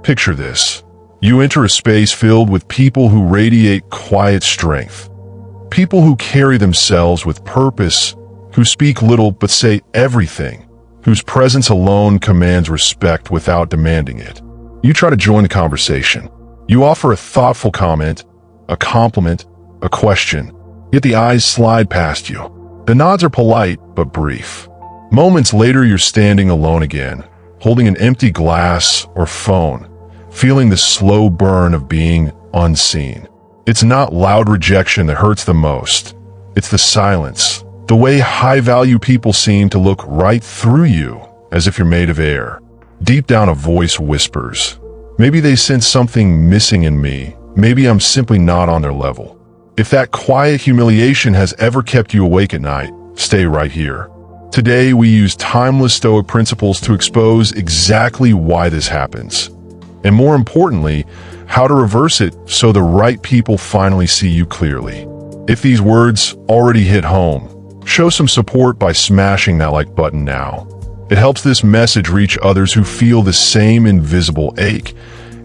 Picture this. You enter a space filled with people who radiate quiet strength. People who carry themselves with purpose, who speak little but say everything, whose presence alone commands respect without demanding it. You try to join the conversation. You offer a thoughtful comment, a compliment, a question, yet the eyes slide past you. The nods are polite but brief. Moments later, you're standing alone again, holding an empty glass or phone, feeling the slow burn of being unseen. It's not loud rejection that hurts the most. It's the silence, the way high-value people seem to look right through you, as if you're made of air. Deep down, a voice whispers, maybe they sense something missing in me, maybe I'm simply not on their level. If that quiet humiliation has ever kept you awake at night, stay right here. Today, we use timeless Stoic principles to expose exactly why this happens, and more importantly, how to reverse it so the right people finally see you clearly. If these words already hit home, show some support by smashing that like button now. It helps this message reach others who feel the same invisible ache,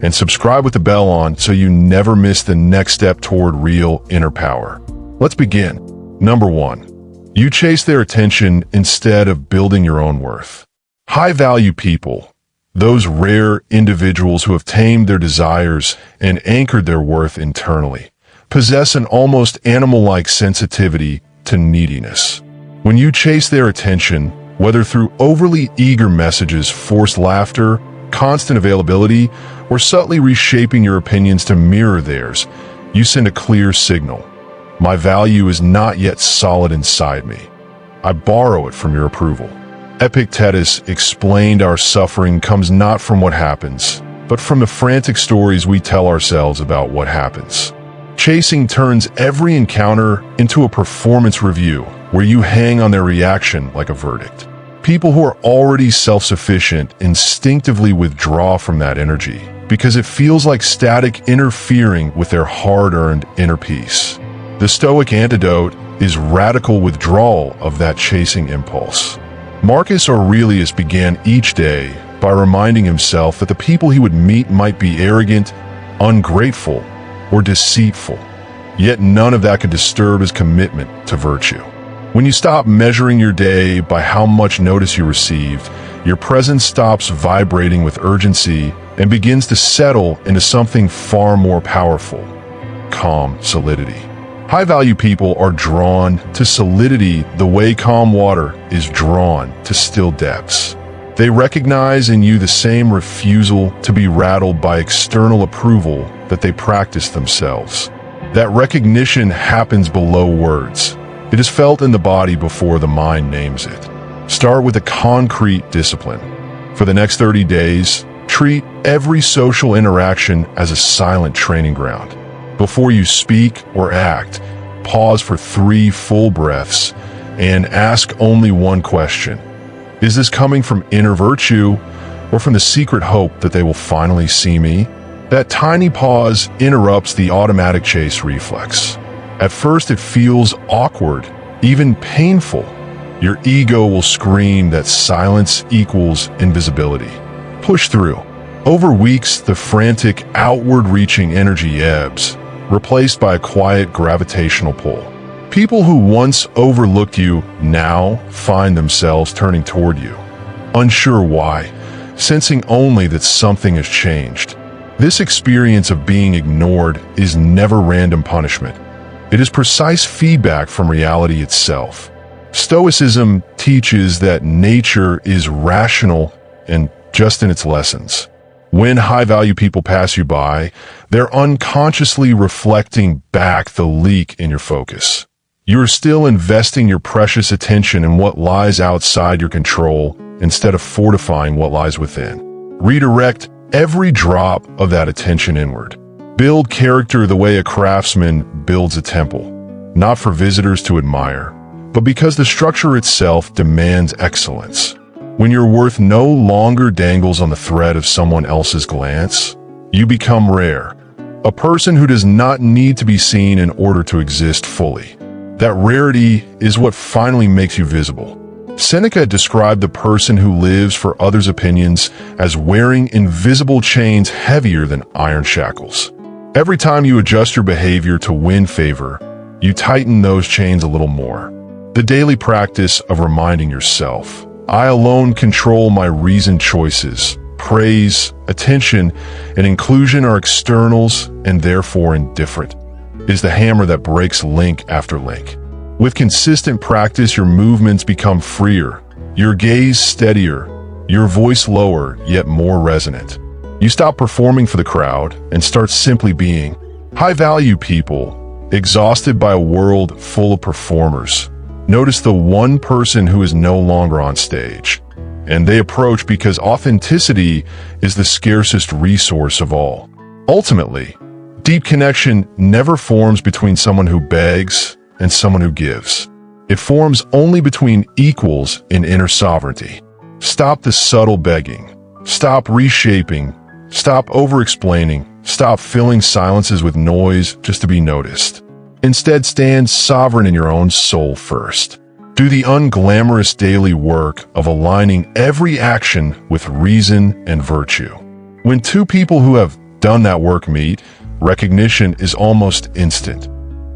and subscribe with the bell on so you never miss the next step toward real inner power. Let's begin. Number 1. You chase their attention instead of building your own worth. High-value people, those rare individuals who have tamed their desires and anchored their worth internally, possess an almost animal-like sensitivity to neediness. When you chase their attention, whether through overly eager messages, forced laughter, constant availability, or subtly reshaping your opinions to mirror theirs, you send a clear signal. My value is not yet solid inside me. I borrow it from your approval. Epictetus explained our suffering comes not from what happens, but from the frantic stories we tell ourselves about what happens. Chasing turns every encounter into a performance review where you hang on their reaction like a verdict. People who are already self-sufficient instinctively withdraw from that energy because it feels like static interfering with their hard-earned inner peace. The Stoic antidote is radical withdrawal of that chasing impulse. Marcus Aurelius began each day by reminding himself that the people he would meet might be arrogant, ungrateful, or deceitful. Yet none of that could disturb his commitment to virtue. When you stop measuring your day by how much notice you received, your presence stops vibrating with urgency and begins to settle into something far more powerful: calm solidity. High-value people are drawn to solidity the way calm water is drawn to still depths. They recognize in you the same refusal to be rattled by external approval that they practice themselves. That recognition happens below words. It is felt in the body before the mind names it. Start with a concrete discipline. For the next 30 days, treat every social interaction as a silent training ground. Before you speak or act, pause for 3 full breaths and ask only one question. Is this coming from inner virtue or from the secret hope that they will finally see me? That tiny pause interrupts the automatic chase reflex. At first it feels awkward, even painful. Your ego will scream that silence equals invisibility. Push through. Over weeks, the frantic, outward-reaching energy ebbs, replaced by a quiet gravitational pull. People who once overlooked you now find themselves turning toward you, unsure why, sensing only that something has changed. This experience of being ignored is never random punishment. It is precise feedback from reality itself. Stoicism teaches that nature is rational and just in its lessons. When high-value people pass you by, they're unconsciously reflecting back the leak in your focus. You're still investing your precious attention in what lies outside your control instead of fortifying what lies within. Redirect every drop of that attention inward. Build character the way a craftsman builds a temple, not for visitors to admire, but because the structure itself demands excellence. When your worth no longer dangles on the thread of someone else's glance, you become rare, a person who does not need to be seen in order to exist fully. That rarity is what finally makes you visible. Seneca described the person who lives for others' opinions as wearing invisible chains heavier than iron shackles. Every time you adjust your behavior to win favor, you tighten those chains a little more. The daily practice of reminding yourself, I alone control my reasoned choices. Praise, attention, and inclusion are externals and therefore indifferent, is the hammer that breaks link after link. With consistent practice, your movements become freer, your gaze steadier, your voice lower yet more resonant. You stop performing for the crowd and start simply being. High-value people, exhausted by a world full of performers, notice the one person who is no longer on stage, and they approach because authenticity is the scarcest resource of all. Ultimately, deep connection never forms between someone who begs and someone who gives. It forms only between equals in inner sovereignty. Stop the subtle begging. Stop reshaping. Stop over-explaining. Stop filling silences with noise just to be noticed. Instead, stand sovereign in your own soul first. Do the unglamorous daily work of aligning every action with reason and virtue. When two people who have done that work meet, recognition is almost instant.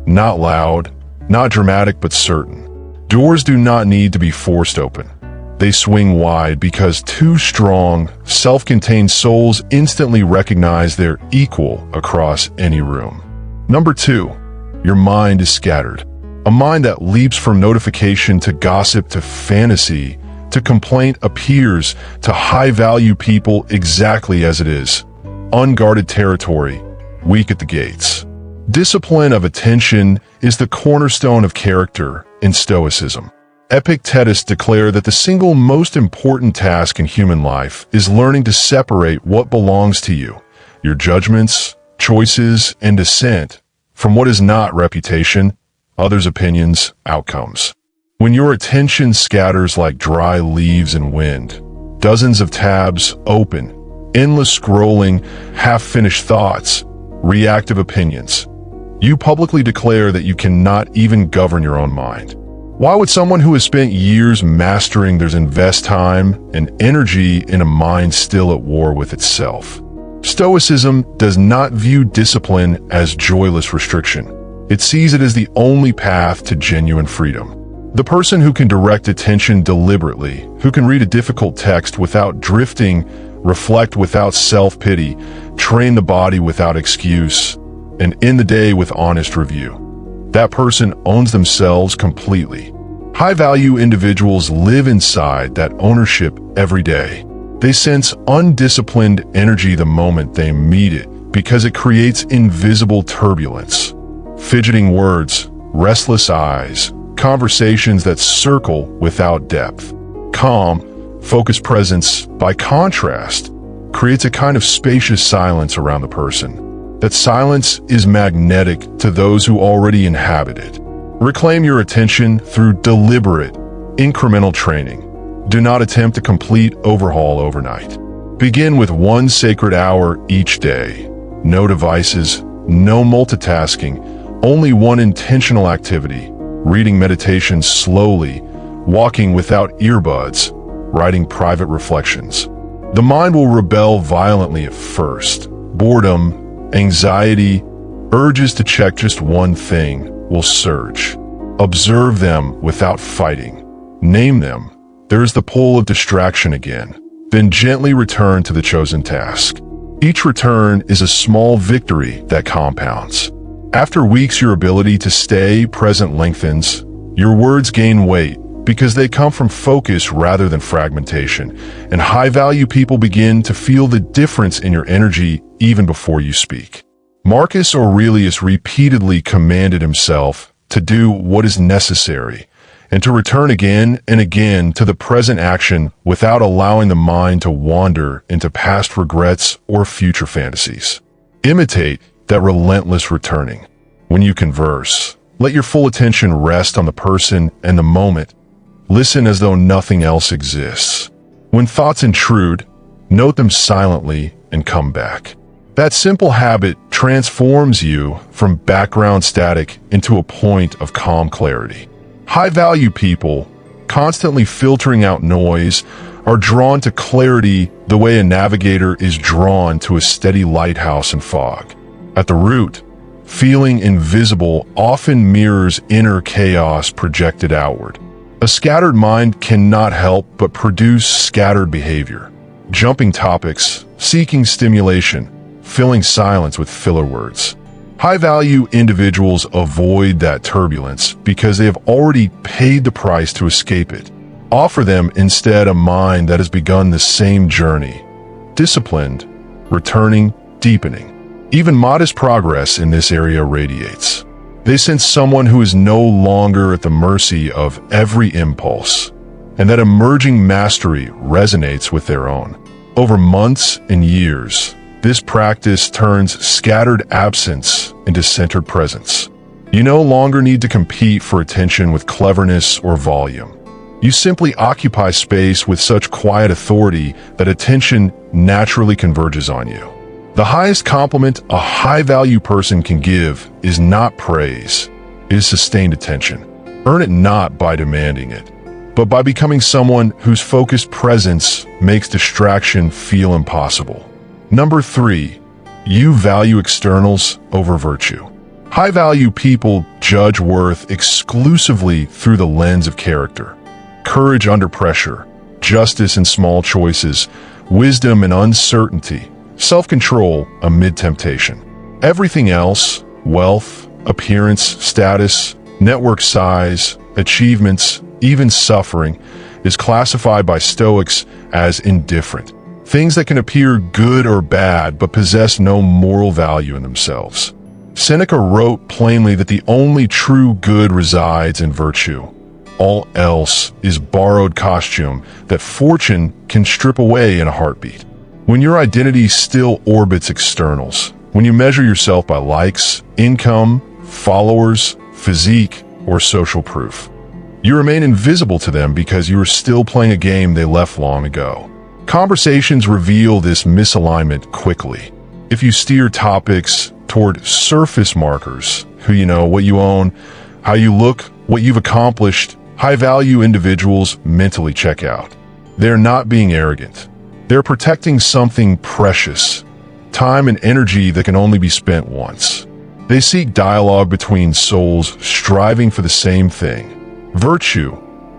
Not loud, not dramatic, but certain. Doors do not need to be forced open. They swing wide because two strong, self-contained souls instantly recognize they're equal across any room. Number 2, your mind is scattered. A mind that leaps from notification to gossip to fantasy to complaint appears to high-value people exactly as it is. Unguarded territory, weak at the gates. Discipline of attention is the cornerstone of character in Stoicism. Epictetus declared that the single most important task in human life is learning to separate what belongs to you, your judgments, choices, and dissent, from what is not reputation, others' opinions, outcomes. When your attention scatters like dry leaves in wind, dozens of tabs open, endless scrolling, half-finished thoughts, reactive opinions, you publicly declare that you cannot even govern your own mind. Why would someone who has spent years mastering theirs invest time and energy in a mind still at war with itself? Stoicism does not view discipline as joyless restriction. It sees it as the only path to genuine freedom. The person who can direct attention deliberately, who can read a difficult text without drifting, reflect without self-pity, train the body without excuse, and end the day with honest review. That person owns themselves completely. High-value individuals live inside that ownership every day. They sense undisciplined energy the moment they meet it because it creates invisible turbulence. Fidgeting words, restless eyes, conversations that circle without depth. Calm, focused presence, by contrast, creates a kind of spacious silence around the person. That silence is magnetic to those who already inhabit it. Reclaim your attention through deliberate, incremental training. Do not attempt a complete overhaul overnight. Begin with one sacred hour each day. No devices, no multitasking, only one intentional activity. Reading meditation slowly, walking without earbuds, writing private reflections. The mind will rebel violently at first. Boredom, anxiety, urges to check just one thing will surge. Observe them without fighting. Name them. There is the pull of distraction again. Then gently return to the chosen task. Each return is a small victory that compounds. After weeks, your ability to stay present lengthens. Your words gain weight because they come from focus rather than fragmentation, and high-value people begin to feel the difference in your energy even before you speak. Marcus Aurelius repeatedly commanded himself to do what is necessary and to return again and again to the present action without allowing the mind to wander into past regrets or future fantasies. Imitate that relentless returning. When you converse, let your full attention rest on the person and the moment. Listen as though nothing else exists. When thoughts intrude, note them silently and come back. That simple habit transforms you from background static into a point of calm clarity. High-value people constantly filtering out noise, are drawn to clarity the way a navigator is drawn to a steady lighthouse in fog. At the root, feeling invisible often mirrors inner chaos projected outward. A scattered mind cannot help but produce scattered behavior, jumping topics, seeking stimulation, filling silence with filler words. High-value individuals avoid that turbulence because they have already paid the price to escape it. Offer them instead a mind that has begun the same journey, disciplined, returning, deepening. Even modest progress in this area radiates. They sense someone who is no longer at the mercy of every impulse, and that emerging mastery resonates with their own. Over months and years, this practice turns scattered absence into centered presence. You no longer need to compete for attention with cleverness or volume. You simply occupy space with such quiet authority that attention naturally converges on you. The highest compliment a high-value person can give is not praise, it is sustained attention. Earn it not by demanding it, but by becoming someone whose focused presence makes distraction feel impossible. Number 3, you value externals over virtue. High-value people judge worth exclusively through the lens of character. Courage under pressure, justice in small choices, wisdom in uncertainty, self-control amid temptation. Everything else, wealth, appearance, status, network size, achievements, even suffering, is classified by Stoics as indifferent. Things that can appear good or bad but possess no moral value in themselves. Seneca wrote plainly that the only true good resides in virtue. All else is borrowed costume that fortune can strip away in a heartbeat. When your identity still orbits externals, when you measure yourself by likes, income, followers, physique, or social proof, you remain invisible to them because you are still playing a game they left long ago. Conversations reveal this misalignment quickly. If you steer topics toward surface markers, who you know, what you own, how you look, what you've accomplished, high-value individuals mentally check out. They're not being arrogant. They're protecting something precious, time and energy that can only be spent once. They seek dialogue between souls striving for the same thing, virtue,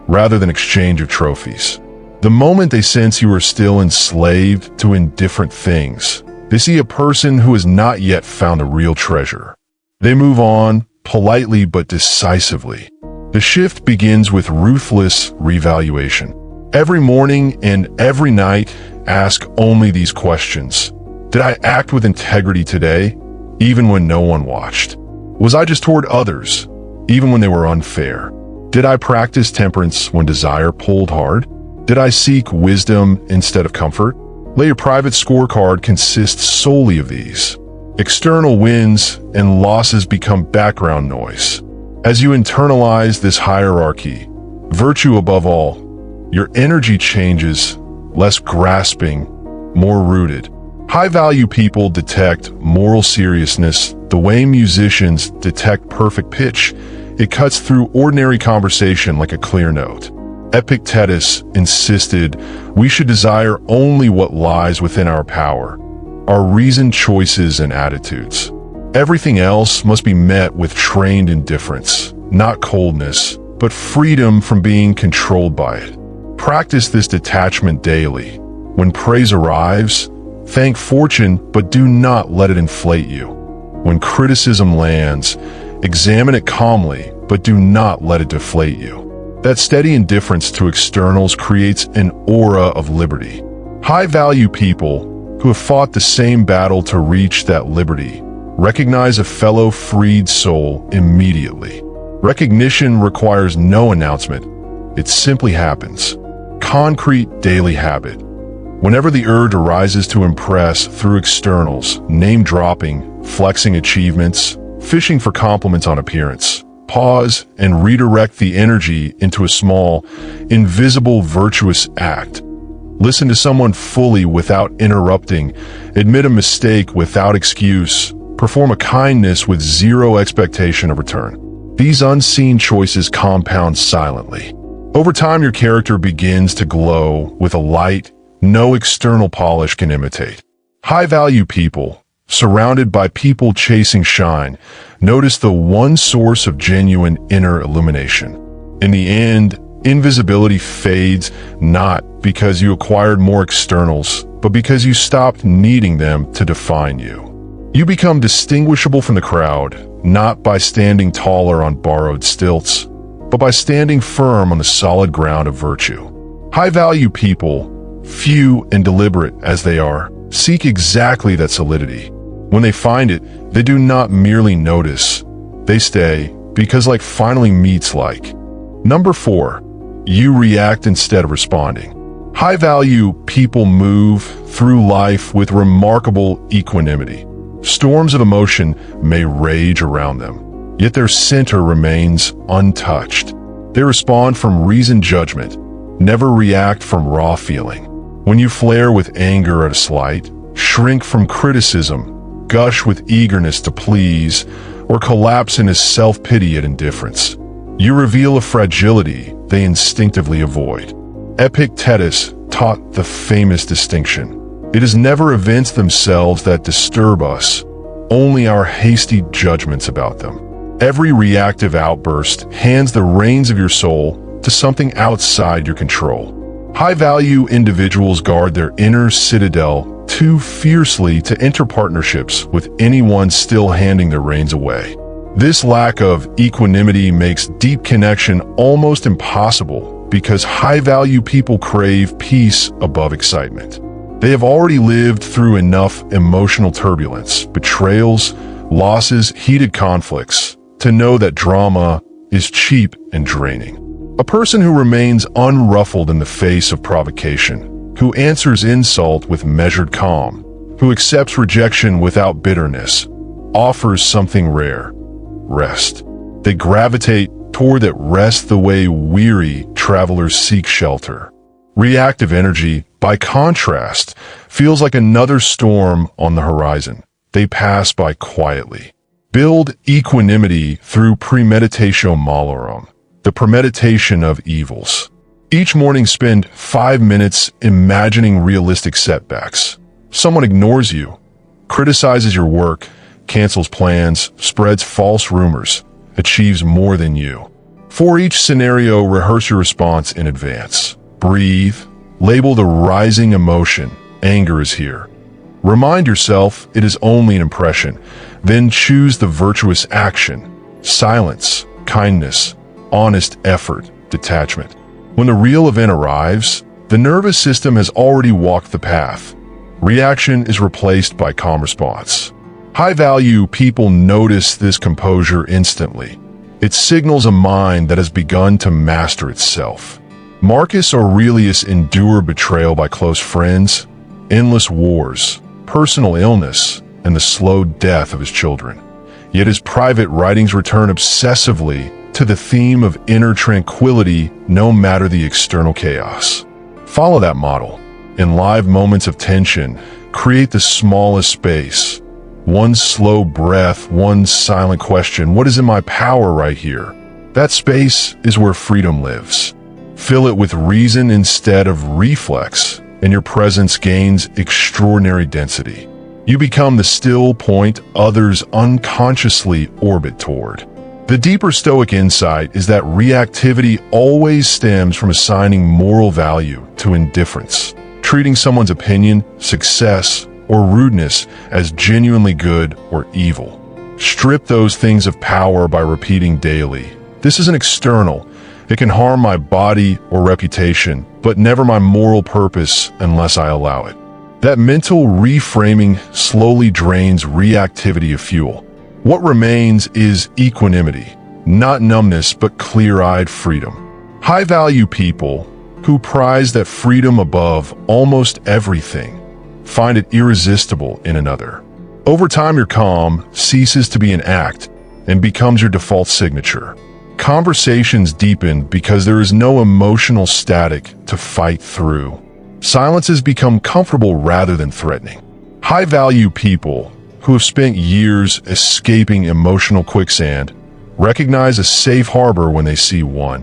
rather than exchange of trophies. The moment they sense you are still enslaved to indifferent things, they see a person who has not yet found a real treasure. They move on, politely but decisively. The shift begins with ruthless revaluation. Every morning and every night, ask only these questions. Did I act with integrity today, even when no one watched? Was I just toward others, even when they were unfair? Did I practice temperance when desire pulled hard? Did I seek wisdom instead of comfort? Let your private scorecard consist solely of these. External wins and losses become background noise. As you internalize this hierarchy, virtue above all, your energy changes, less grasping, more rooted. High-value people detect moral seriousness the way musicians detect perfect pitch. It cuts through ordinary conversation like a clear note. Epictetus insisted we should desire only what lies within our power, our reasoned choices and attitudes. Everything else must be met with trained indifference, not coldness, but freedom from being controlled by it. Practice this detachment daily. When praise arrives, thank fortune, but do not let it inflate you. When criticism lands, examine it calmly, but do not let it deflate you. That steady indifference to externals creates an aura of liberty. High-value people who have fought the same battle to reach that liberty recognize a fellow freed soul immediately. Recognition requires no announcement. It simply happens. Concrete daily habit. Whenever the urge arises to impress through externals, name-dropping, flexing achievements, fishing for compliments on appearance, pause and redirect the energy into a small, invisible, virtuous act. Listen to someone fully without interrupting, admit a mistake without excuse, perform a kindness with zero expectation of return. These unseen choices compound silently. Over time, your character begins to glow with a light no external polish can imitate. High-value people, surrounded by people chasing shine, notice the one source of genuine inner illumination. In the end, invisibility fades not because you acquired more externals, but because you stopped needing them to define you. You become distinguishable from the crowd, not by standing taller on borrowed stilts, but by standing firm on the solid ground of virtue. High-value people, few and deliberate as they are, seek exactly that solidity. When they find it, they do not merely notice. They stay, because like finally meets like. Number 4, you react instead of responding. High-value people move through life with remarkable equanimity. Storms of emotion may rage around them, yet their center remains untouched. They respond from reasoned judgment, never react from raw feeling. When you flare with anger at a slight, shrink from criticism, gush with eagerness to please, or collapse in a self-pity at indifference, you reveal a fragility they instinctively avoid. Epictetus taught the famous distinction. It is never events themselves that disturb us, only our hasty judgments about them. Every reactive outburst hands the reins of your soul to something outside your control. High-value individuals guard their inner citadel too fiercely to enter partnerships with anyone still handing their reins away. This lack of equanimity makes deep connection almost impossible because high-value people crave peace above excitement. They have already lived through enough emotional turbulence, betrayals, losses, heated conflicts, to know that drama is cheap and draining. A person who remains unruffled in the face of provocation, who answers insult with measured calm, who accepts rejection without bitterness, offers something rare: rest. They gravitate toward that rest the way weary travelers seek shelter. Reactive energy, by contrast, feels like another storm on the horizon. They pass by quietly. Build equanimity through premeditatio malorum, the premeditation of evils. Each morning spend 5 minutes imagining realistic setbacks. Someone ignores you, criticizes your work, cancels plans, spreads false rumors, achieves more than you. For each scenario, rehearse your response in advance. Breathe. Label the rising emotion. Anger is here. Remind yourself it is only an impression. Then choose the virtuous action. Silence, kindness, honest effort, detachment. When the real event arrives, the nervous system has already walked the path. Reaction is replaced by calm response. High-value people notice this composure instantly. It signals a mind that has begun to master itself. Marcus Aurelius endured betrayal by close friends, endless wars, personal illness, and the slow death of his children. Yet his private writings return obsessively to the theme of inner tranquility no matter the external chaos. Follow that model. In live moments of tension, create the smallest space. One slow breath, one silent question: what is in my power right here? That space is where freedom lives. Fill it with reason instead of reflex, and your presence gains extraordinary density. You become the still point others unconsciously orbit toward. The deeper Stoic insight is that reactivity always stems from assigning moral value to indifference, treating someone's opinion, success, or rudeness as genuinely good or evil. Strip those things of power by repeating daily: this isn't external. It can harm my body or reputation, but never my moral purpose unless I allow it. That mental reframing slowly drains reactivity of fuel. What remains is equanimity, not numbness but clear-eyed freedom. High-value people, who prize that freedom above almost everything, find it irresistible in another. Over time, your calm ceases to be an act and becomes your default signature. Conversations deepen because there is no emotional static to fight through. Silences become comfortable rather than threatening. High-value people, who have spent years escaping emotional quicksand, recognize a safe harbor when they see one,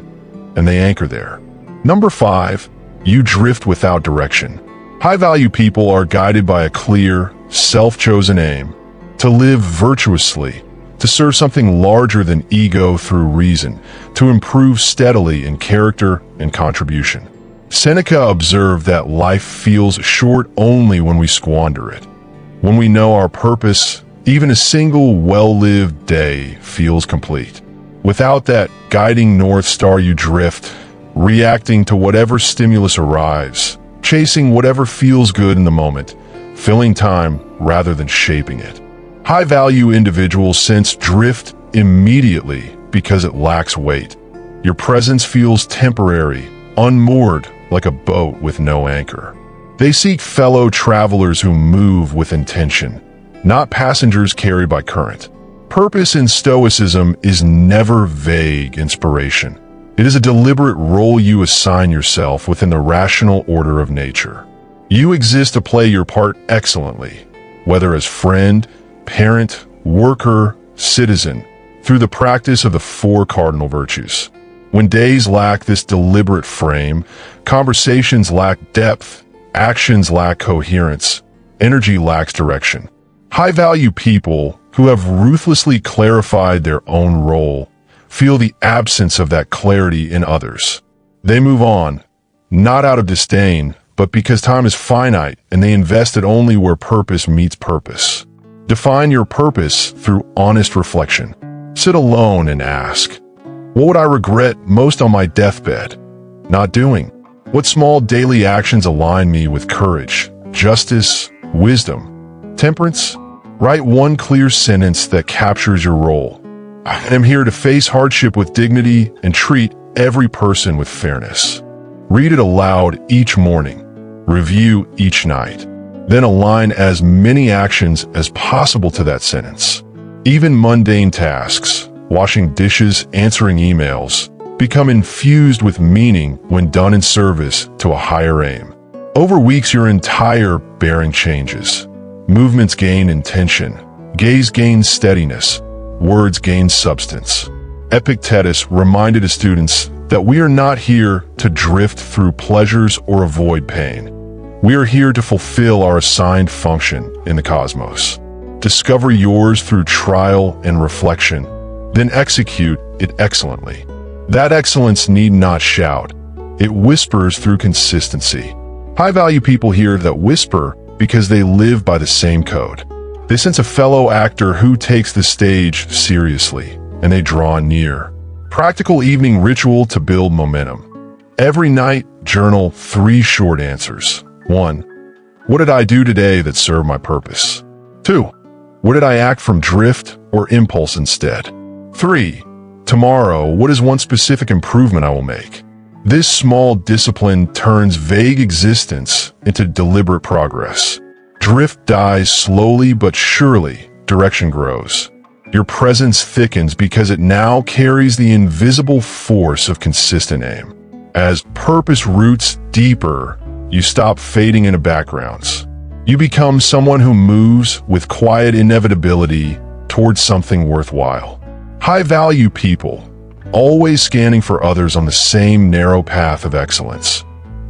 and they anchor there. Number 5, you drift without direction. High-value people are guided by a clear, self-chosen aim to live virtuously, to serve something larger than ego through reason, to improve steadily in character and contribution. Seneca observed that life feels short only when we squander it. When we know our purpose, even a single well-lived day feels complete. Without that guiding North Star, you drift, reacting to whatever stimulus arrives, chasing whatever feels good in the moment, filling time rather than shaping it. High-value individuals sense drift immediately because it lacks weight. Your presence feels temporary, unmoored, like a boat with no anchor. They seek fellow travelers who move with intention, not passengers carried by current. Purpose in Stoicism is never vague inspiration. It is a deliberate role you assign yourself within the rational order of nature. You exist to play your part excellently, whether as friend, parent, worker, citizen, through the practice of the 4 cardinal virtues. When days lack this deliberate frame, conversations lack depth, actions lack coherence, energy lacks direction. High-value people who have ruthlessly clarified their own role feel the absence of that clarity in others. They move on, not out of disdain, but because time is finite and they invest it only where purpose meets purpose. Define your purpose through honest reflection. Sit alone and ask, what would I regret most on my deathbed? Not doing. What small daily actions align me with courage, justice, wisdom, temperance? Write one clear sentence that captures your role. I am here to face hardship with dignity and treat every person with fairness. Read it aloud each morning. Review each night. Then align as many actions as possible to that sentence. Even mundane tasks, washing dishes, answering emails, become infused with meaning when done in service to a higher aim. Over weeks, your entire bearing changes. Movements gain intention. Gaze gains steadiness. Words gain substance. Epictetus reminded his students that we are not here to drift through pleasures or avoid pain. We are here to fulfill our assigned function in the cosmos. Discover yours through trial and reflection, then execute it excellently. That excellence need not shout. It whispers through consistency. High-value people hear that whisper because they live by the same code. They sense a fellow actor who takes the stage seriously, and they draw near. Practical evening ritual to build momentum. Every night, journal 3 short answers. 1. What did I do today that served my purpose? 2. What did I act from drift or impulse instead? 3. Tomorrow, what is one specific improvement I will make? This small discipline turns vague existence into deliberate progress. Drift dies slowly but surely, direction grows. Your presence thickens because it now carries the invisible force of consistent aim. As purpose roots deeper, you stop fading into backgrounds. You become someone who moves with quiet inevitability towards something worthwhile. High-value people, always scanning for others on the same narrow path of excellence.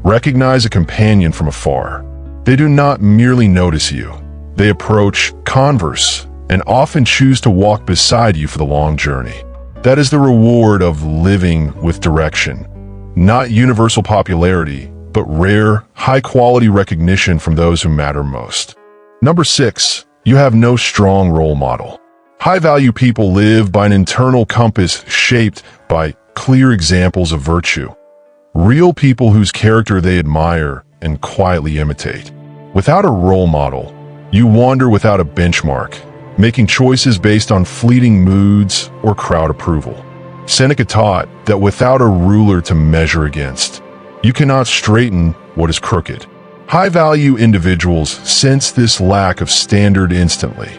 Recognize a companion from afar. They do not merely notice you. They approach, converse, and often choose to walk beside you for the long journey. That is the reward of living with direction. Not universal popularity, but rare, high-quality recognition from those who matter most. Number 6, you have no strong role model. High-value people live by an internal compass shaped by clear examples of virtue. Real people whose character they admire and quietly imitate. Without a role model, you wander without a benchmark, making choices based on fleeting moods or crowd approval. Seneca taught that without a ruler to measure against, you cannot straighten what is crooked. High-value individuals sense this lack of standard instantly.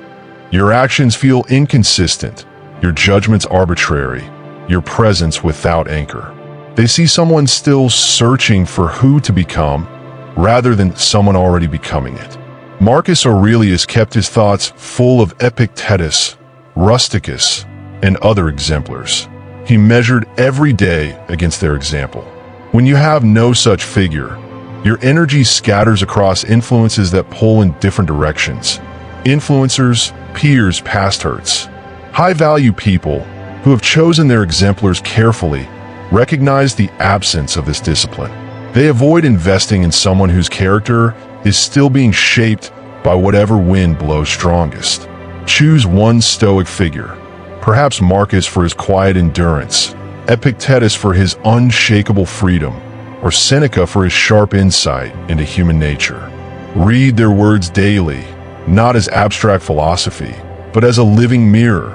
Your actions feel inconsistent, your judgments arbitrary, your presence without anchor. They see someone still searching for who to become, rather than someone already becoming it. Marcus Aurelius kept his thoughts full of Epictetus, Rusticus, and other exemplars. He measured every day against their example. When you have no such figure, your energy scatters across influences that pull in different directions. Influencers, peers, past hurts. High-value people who have chosen their exemplars carefully recognize the absence of this discipline. They avoid investing in someone whose character is still being shaped by whatever wind blows strongest. Choose one Stoic figure, perhaps Marcus for his quiet endurance, Epictetus for his unshakable freedom, or Seneca for his sharp insight into human nature. Read their words daily, not as abstract philosophy, but as a living mirror.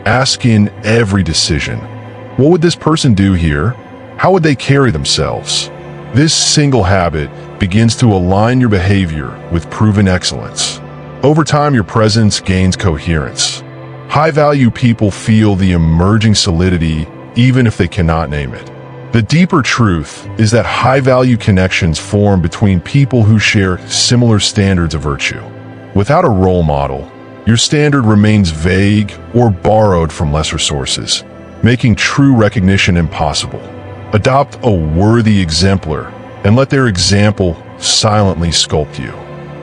Ask in every decision, what would this person do here? How would they carry themselves? This single habit begins to align your behavior with proven excellence. Over time, your presence gains coherence. High-value people feel the emerging solidity even if they cannot name it. The deeper truth is that high-value connections form between people who share similar standards of virtue. Without a role model, your standard remains vague or borrowed from lesser sources, making true recognition impossible. Adopt a worthy exemplar and let their example silently sculpt you.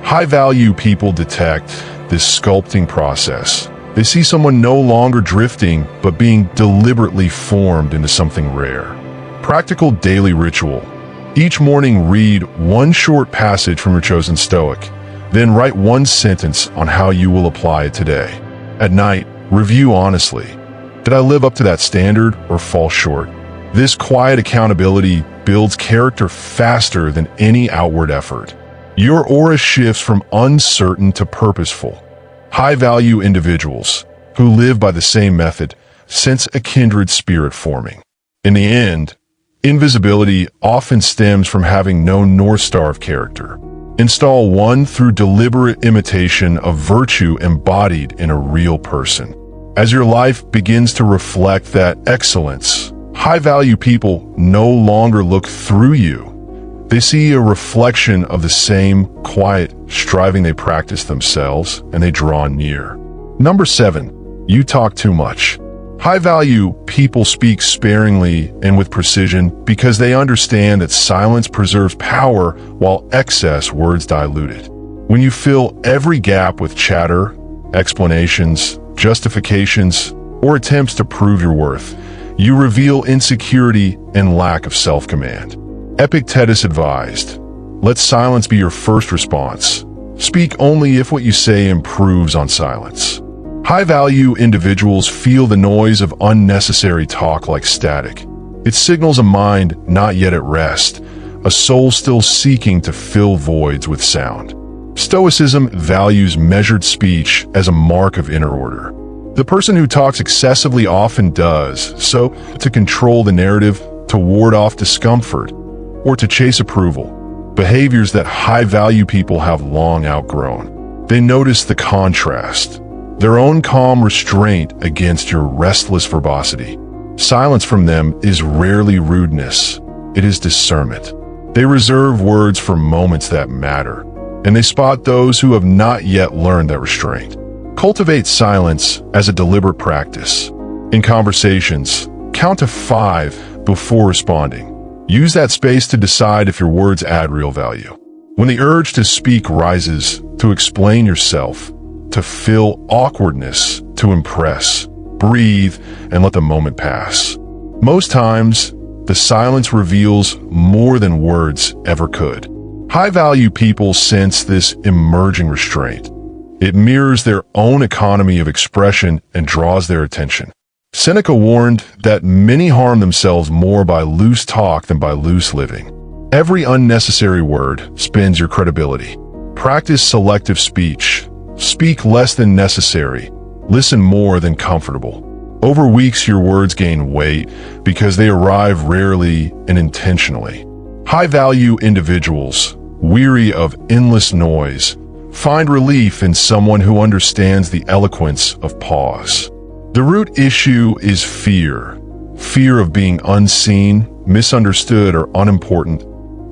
High-value people detect this sculpting process. They see someone no longer drifting, but being deliberately formed into something rare. Practical daily ritual. Each morning read one short passage from your chosen Stoic, then write one sentence on how you will apply it today. At night, review honestly. Did I live up to that standard or fall short? This quiet accountability builds character faster than any outward effort. Your aura shifts from uncertain to purposeful. High-value individuals who live by the same method sense a kindred spirit forming. In the end, invisibility often stems from having no North Star of character. Install one through deliberate imitation of virtue embodied in a real person. As your life begins to reflect that excellence, high-value people no longer look through you. They see a reflection of the same quiet striving they practice themselves, and they draw near. Number 7, you talk too much. High-value people speak sparingly and with precision because they understand that silence preserves power while excess words dilute it. When you fill every gap with chatter, explanations, justifications, or attempts to prove your worth, you reveal insecurity and lack of self-command. Epictetus advised, let silence be your first response. Speak only if what you say improves on silence. High-value individuals feel the noise of unnecessary talk like static. It signals a mind not yet at rest, a soul still seeking to fill voids with sound. Stoicism values measured speech as a mark of inner order. The person who talks excessively often does so to control the narrative, to ward off discomfort, or to chase approval, behaviors that high-value people have long outgrown. They notice the contrast, their own calm restraint against your restless verbosity. Silence from them is rarely rudeness, it is discernment. They reserve words for moments that matter, and they spot those who have not yet learned that restraint. Cultivate silence as a deliberate practice. In conversations, count to 5 before responding. Use that space to decide if your words add real value. When the urge to speak rises, to explain yourself, to fill awkwardness, to impress, breathe, and let the moment pass. Most times, the silence reveals more than words ever could. High-value people sense this emerging restraint. It mirrors their own economy of expression and draws their attention. Seneca warned that many harm themselves more by loose talk than by loose living. Every unnecessary word spins your credibility. Practice selective speech. Speak less than necessary. Listen more than comfortable. Over weeks, your words gain weight because they arrive rarely and intentionally. High-value individuals, weary of endless noise, find relief in someone who understands the eloquence of pause. The root issue is fear. Fear of being unseen, misunderstood, or unimportant.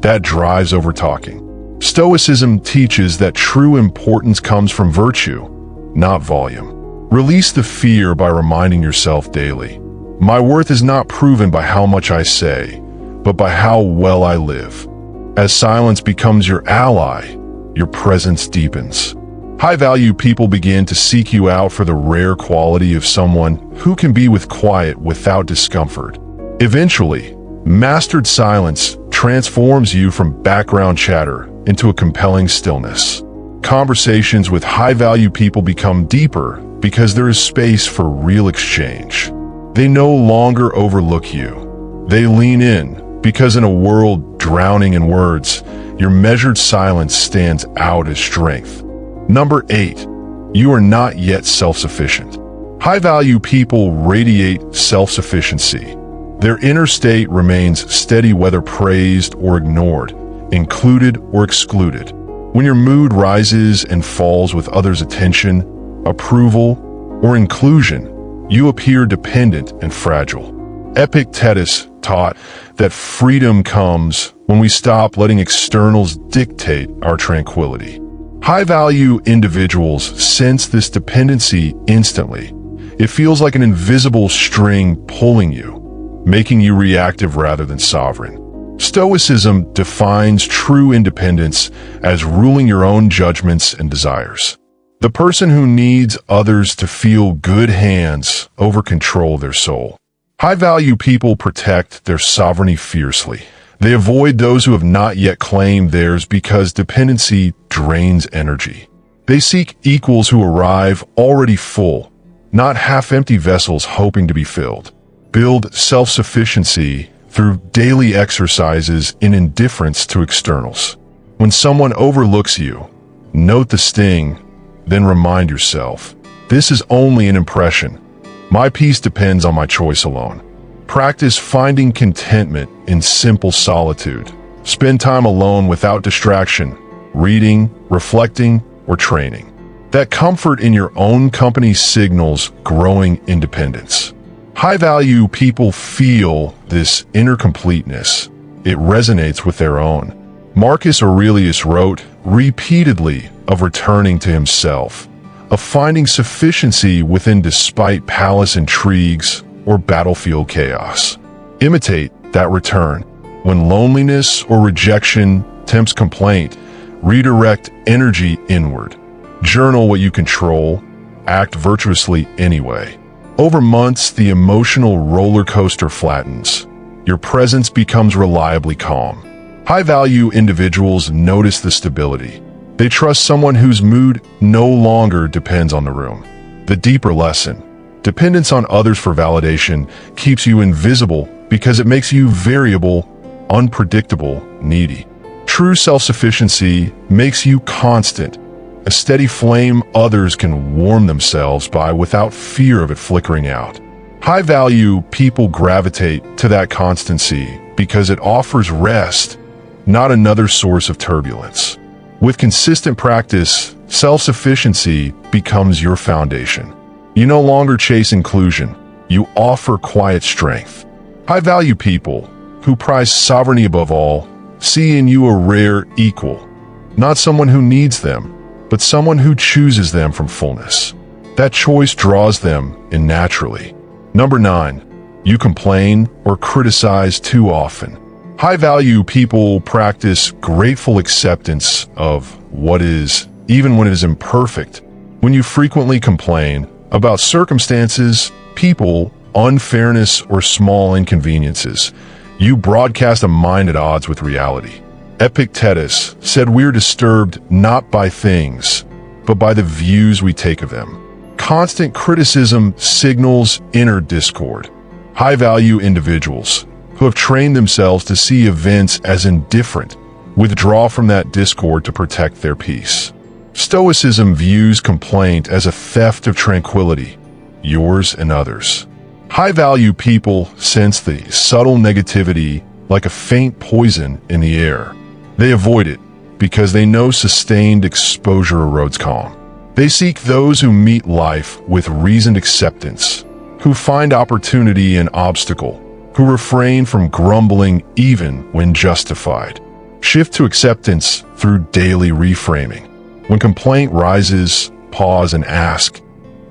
That drives over talking. Stoicism teaches that true importance comes from virtue, not volume. Release the fear by reminding yourself daily. My worth is not proven by how much I say, but by how well I live. As silence becomes your ally, your presence deepens. High-value people begin to seek you out for the rare quality of someone who can be with quiet without discomfort. Eventually, mastered silence transforms you from background chatter into a compelling stillness. Conversations with high-value people become deeper because there is space for real exchange. They no longer overlook you. They lean in because in a world drowning in words, your measured silence stands out as strength. Number 8, you are not yet self-sufficient. High-value people radiate self-sufficiency. Their inner state remains steady whether praised or ignored, included or excluded. When your mood rises and falls with others' attention, approval, or inclusion, you appear dependent and fragile. Epictetus taught that freedom comes when we stop letting externals dictate our tranquility. High-value individuals sense this dependency instantly. It feels like an invisible string pulling you, making you reactive rather than sovereign. Stoicism defines true independence as ruling your own judgments and desires. The person who needs others to feel good hands over control their soul. High-value people protect their sovereignty fiercely. They avoid those who have not yet claimed theirs because dependency drains energy. They seek equals who arrive already full, not half-empty vessels hoping to be filled. Build self-sufficiency through daily exercises in indifference to externals. When someone overlooks you, note the sting, then remind yourself, this is only an impression. My peace depends on my choice alone. Practice finding contentment in simple solitude. Spend time alone without distraction, reading, reflecting, or training. That comfort in your own company signals growing independence. High-value people feel this inner completeness. It resonates with their own. Marcus Aurelius wrote repeatedly of returning to himself, of finding sufficiency within despite palace intrigues or battlefield chaos. Imitate that return. When loneliness or rejection tempts complaint, redirect energy inward. Journal what you control, act virtuously anyway. Over months, the emotional roller coaster flattens. Your presence becomes reliably calm. High-value individuals notice the stability. They trust someone whose mood no longer depends on the room. The deeper lesson: dependence on others for validation keeps you invisible because it makes you variable, unpredictable, needy. True self-sufficiency makes you constant, a steady flame others can warm themselves by without fear of it flickering out. High-value people gravitate to that constancy because it offers rest, not another source of turbulence. With consistent practice, self-sufficiency becomes your foundation. You no longer chase inclusion, you offer quiet strength. High-value people, who prize sovereignty above all, see in you a rare equal, not someone who needs them, but someone who chooses them from fullness. That choice draws them in naturally. Number 9, you complain or criticize too often. High-value people practice grateful acceptance of what is, even when it is imperfect. When you frequently complain about circumstances, people, unfairness, or small inconveniences, you broadcast a mind at odds with reality. Epictetus said we're disturbed not by things, but by the views we take of them. Constant criticism signals inner discord. High-value individuals who have trained themselves to see events as indifferent withdraw from that discord to protect their peace. Stoicism views complaint as a theft of tranquility, yours and others. High-value people sense the subtle negativity like a faint poison in the air. They avoid it because they know sustained exposure erodes calm. They seek those who meet life with reasoned acceptance, who find opportunity in obstacle, who refrain from grumbling even when justified. Shift to acceptance through daily reframing. When complaint rises, pause and ask,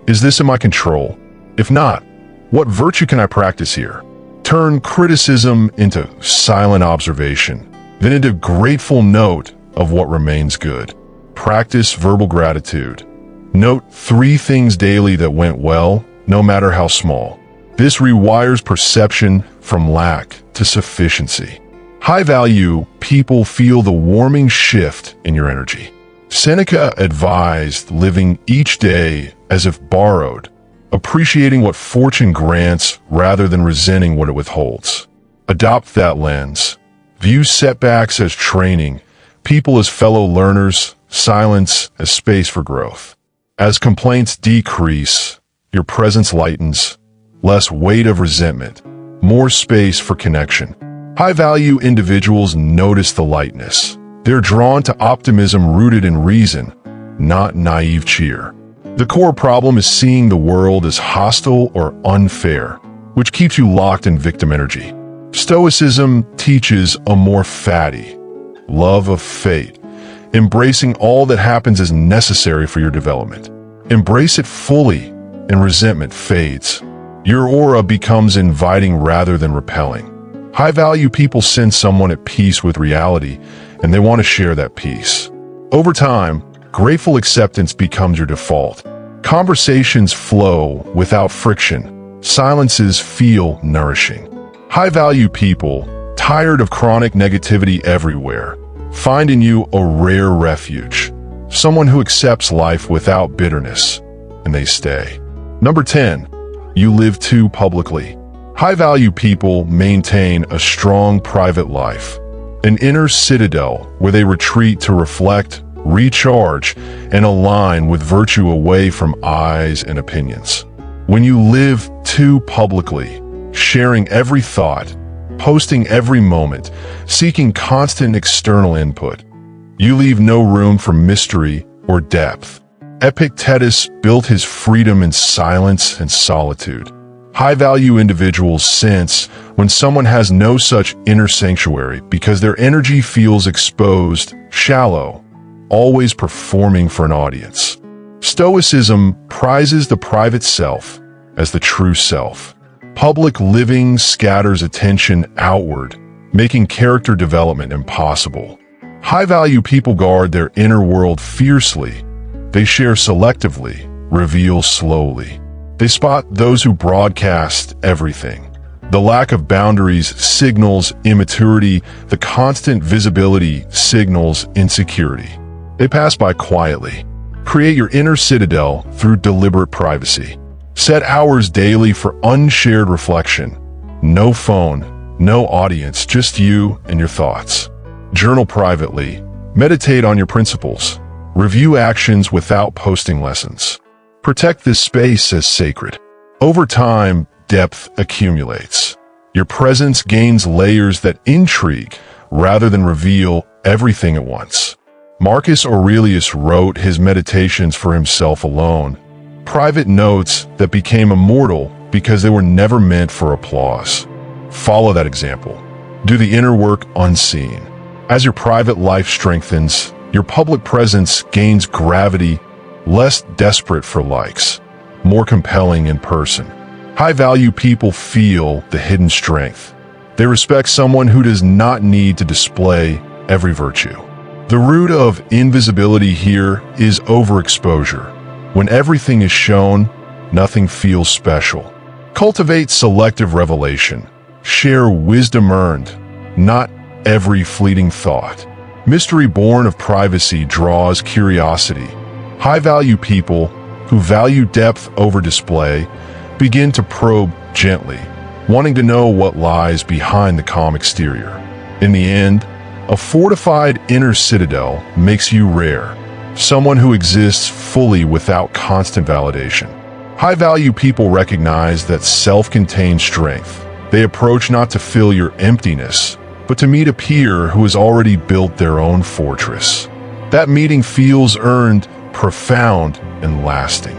is this in my control? If not, what virtue can I practice here? Turn criticism into silent observation, then into grateful note of what remains good. Practice verbal gratitude. Note 3 things daily that went well, no matter how small. This rewires perception from lack to sufficiency. High-value people feel the warming shift in your energy. Seneca advised living each day as if borrowed, appreciating what fortune grants rather than resenting what it withholds. Adopt that lens. View setbacks as training, people as fellow learners, silence as space for growth. As complaints decrease, your presence lightens, less weight of resentment, more space for connection. High-value individuals notice the lightness. They're drawn to optimism rooted in reason, not naive cheer. The core problem is seeing the world as hostile or unfair, which keeps you locked in victim energy. Stoicism teaches a more fatty love of fate, embracing all that happens as necessary for your development. Embrace it fully, and resentment fades. Your aura becomes inviting rather than repelling. High-value people sense someone at peace with reality, and they want to share that peace. Over time, grateful acceptance becomes your default. Conversations flow without friction. Silences feel nourishing. High-value people, tired of chronic negativity everywhere, find in you a rare refuge. Someone who accepts life without bitterness, and they stay. Number 10, you live too publicly. High-value people maintain a strong private life, an inner citadel where they retreat to reflect, recharge, and align with virtue away from eyes and opinions. When you live too publicly, sharing every thought, posting every moment, seeking constant external input, you leave no room for mystery or depth. Epictetus built his freedom in silence and solitude. High-value individuals sense when someone has no such inner sanctuary because their energy feels exposed, shallow, always performing for an audience. Stoicism prizes the private self as the true self. Public living scatters attention outward, making character development impossible. High-value people guard their inner world fiercely. They share selectively, reveal slowly. They spot those who broadcast everything. The lack of boundaries signals immaturity. The constant visibility signals insecurity. They pass by quietly. Create your inner citadel through deliberate privacy. Set hours daily for unshared reflection. No phone, no audience, just you and your thoughts. Journal privately. Meditate on your principles. Review actions without posting lessons. Protect this space as sacred. Over time, depth accumulates. Your presence gains layers that intrigue rather than reveal everything at once. Marcus Aurelius wrote his meditations for himself alone, private notes that became immortal because they were never meant for applause. Follow that example. Do the inner work unseen. As your private life strengthens, your public presence gains gravity, less desperate for likes, more compelling in person. High-value people feel the hidden strength. They respect someone who does not need to display every virtue. The root of invisibility here is overexposure. When everything is shown, nothing feels special. Cultivate selective revelation. Share wisdom earned, not every fleeting thought. Mystery born of privacy draws curiosity. High-value people who value depth over display begin to probe gently, wanting to know what lies behind the calm exterior. In the end, a fortified inner citadel makes you rare, someone who exists fully without constant validation. High-value people recognize that self-contained strength. They approach not to fill your emptiness, but to meet a peer who has already built their own fortress. That meeting feels earned, profound, and lasting.